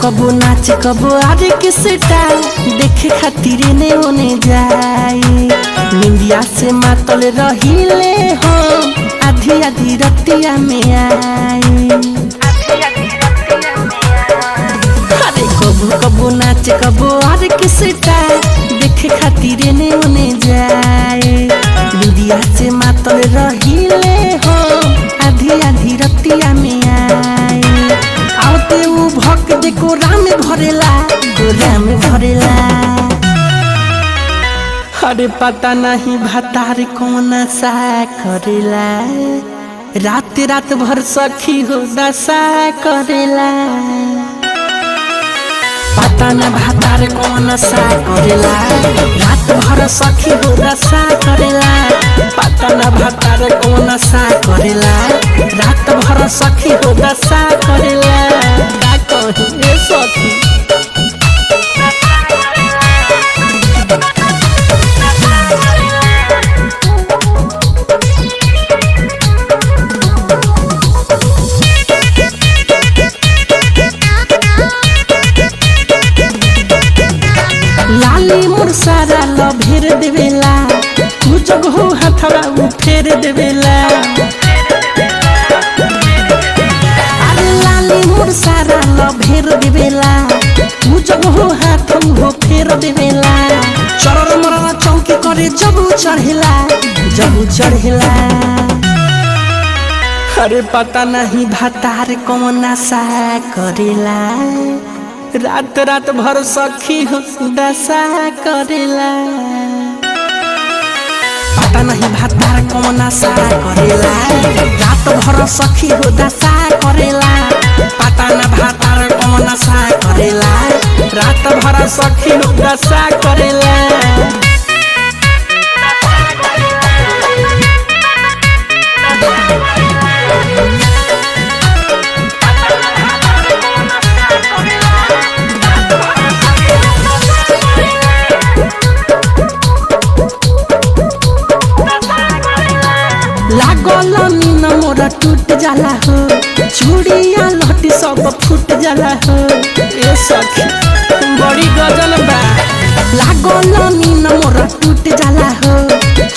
कबो नाच कबो आरे के स्टाइल देखे खातिर ने होने जाए। निंदिया से मातल रहिले हम आधी आधी रतिया में आए। अरे कबो कबो नाच कबो आरे के स्टाइल देखे खातिर ने होने जाए। निंदिया से मातल रहिले हम आधी आधी रतिया में आए। आते उ भक देखो राम भरेला राम भरेला। अरे पता नहीं भतार कौन सा करेला रात रात भर सखी हो दशा करेला। पता न भतार कौन सा करेला रात भर सखी हो दशा करेला। पता न भतार कौन सा करेला रात भर सखी हो दशा करेला। का कही ए सखी लाली मोर सारा लभेर देवेला तू जग हो हथवा उ फेर देवेला। अरे लाली मोर सारा लभेर देवेला तू जग हो हाथ हो फेर देवेला। चरर मरना चौकी करे जब चढ़ेला जब चढ़ेला। अरे पता नहीं भतार कौन सा करेला रात रात भर सखी हो दशा करेला। पता नहीं भतार कौन सा करेला रात भर सखी हो दशा करेला। पता न भतार कौन सा करेला रात भर सखी हो दशा करेला। लागल मीन मोरा टूट जाला हो चूड़िया लहटी सब फूट जाला हो। ए सखी बड़ी गजल बा। लागल मीन मोरा टूट जाला हो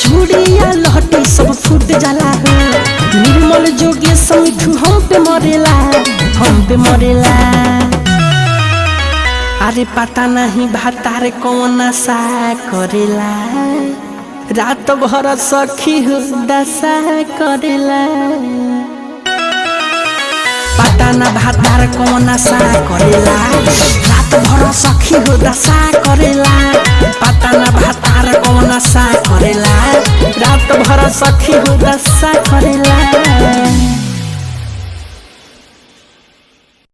चूड़िया लहटी सब फूट जाला हो। निर्मल जोगे समिठू हम पे मरेला हम पे मरेला। अरे पता नहीं भतार कौन सा करेला रात भर सखी हो दशा करेला। पता न भतार कौन सा करेला रात भर सखी हो दशा करेला। पता न भतार कौन सा करेला रात भर सखी हो दशा करेला।